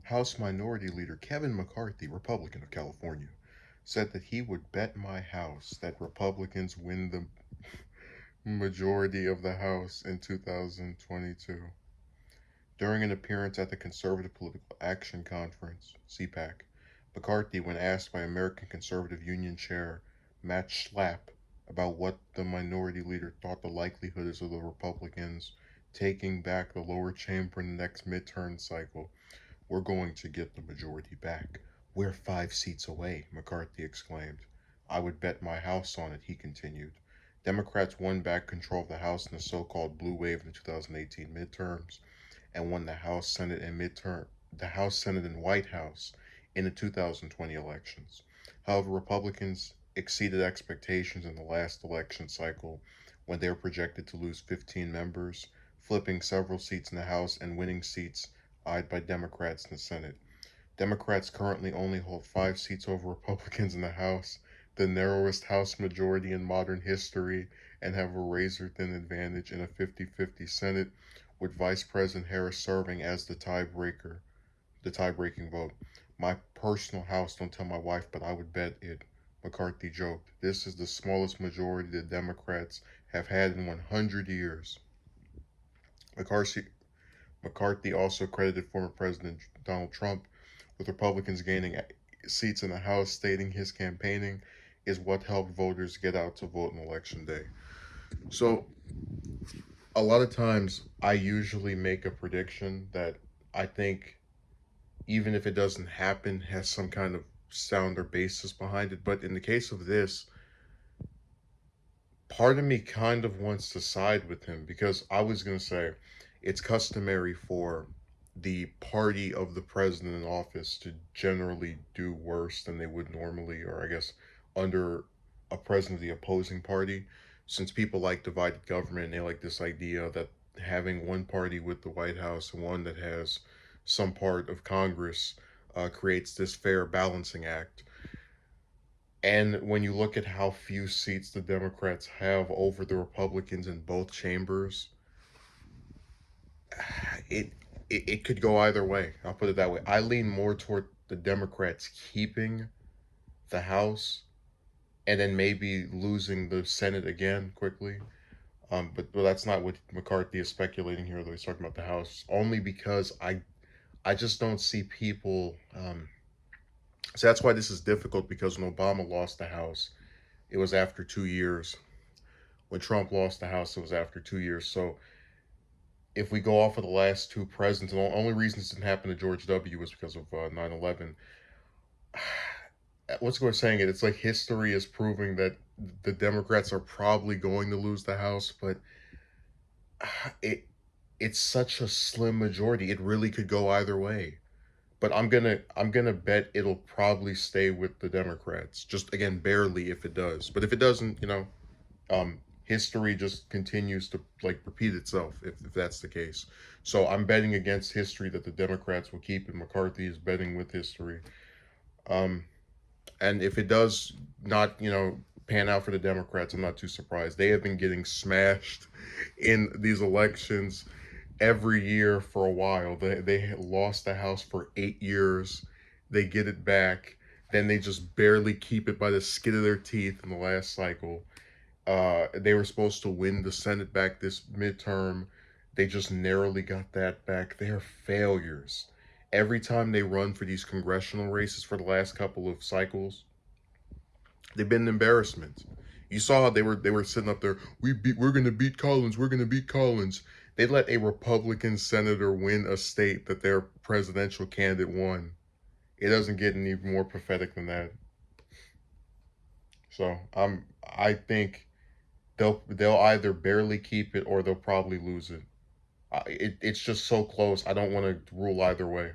House Minority Leader Kevin McCarthy, Republican of California, said that he would bet my house that Republicans win the majority of the House in 2022. During an appearance at the Conservative Political Action Conference, CPAC, McCarthy, when asked by American Conservative Union Chair Matt Schlapp about what the minority leader thought the likelihood is of the Republicans taking back the lower chamber in the next midterm cycle, "We're going to get the majority back. We're 5 seats away," McCarthy exclaimed. "I would bet my house on it," he continued. Democrats won back control of the House in the so-called blue wave in the 2018 midterms and won the House, Senate, and White House in the 2020 elections. However, Republicans exceeded expectations in the last election cycle when they were projected to lose 15 members, flipping several seats in the House and winning seats eyed by Democrats in the Senate. Democrats currently only hold 5 seats over Republicans in the House, the narrowest House majority in modern history, and have a razor thin advantage in a 50-50 Senate, with Vice President Harris serving as the tie-breaking vote. "My personal house, don't tell my wife, but I would bet it," McCarthy joked. "This is the smallest majority the Democrats have had in 100 years. McCarthy, McCarthy also credited former President Donald Trump with Republicans gaining seats in the House, stating his campaigning is what helped voters get out to vote on election day. So, a lot of times, I usually make a prediction that I think, even if it doesn't happen, has some kind of sound or basis behind it. But in the case of this, part of me kind of wants to side with him because I was going to say it's customary for the party of the president in office to generally do worse than they would normally, or I guess under a president of the opposing party, since people like divided government and they like this idea that having one party with the White House and one that has some part of Congress creates this fair balancing act. And when you look at how few seats the Democrats have over the Republicans in both chambers, it, it could go either way. I'll put it that way. I lean more toward the Democrats keeping the House and then maybe losing the Senate again quickly. But that's not what McCarthy is speculating here, though. He's talking about the House only because I just don't see people. So that's why this is difficult, because when Obama lost the House, it was after 2 years. When Trump lost the House, it was after 2 years. So if we go off of the last two presidents, and the only reason this didn't happen to George W. was because of 9/11. What's going saying it? It's like history is proving that the Democrats are probably going to lose the House, but it it's such a slim majority. It really could go either way. But I'm gonna bet it'll probably stay with the Democrats. Just again, barely if it does. But if it doesn't, history just continues to like repeat itself if that's the case. So I'm betting against history that the Democrats will keep it. McCarthy is betting with history. Um, and if it does not, pan out for the Democrats, I'm not too surprised. They have been getting smashed in these elections every year for a while. They lost the House for 8 years. They get it back. Then they just barely keep it by the skin of their teeth in the last cycle. They were supposed to win the Senate back this midterm. They just narrowly got that back. They are failures. Every time they run for these congressional races for the last couple of cycles, they've been an embarrassment. You saw how they were sitting up there. We're gonna beat Collins. We're gonna beat Collins. They let a Republican senator win a state that their presidential candidate won. It doesn't get any more pathetic than that. So I think they'll either barely keep it or they'll probably lose it. It's just so close. I don't want to rule either way.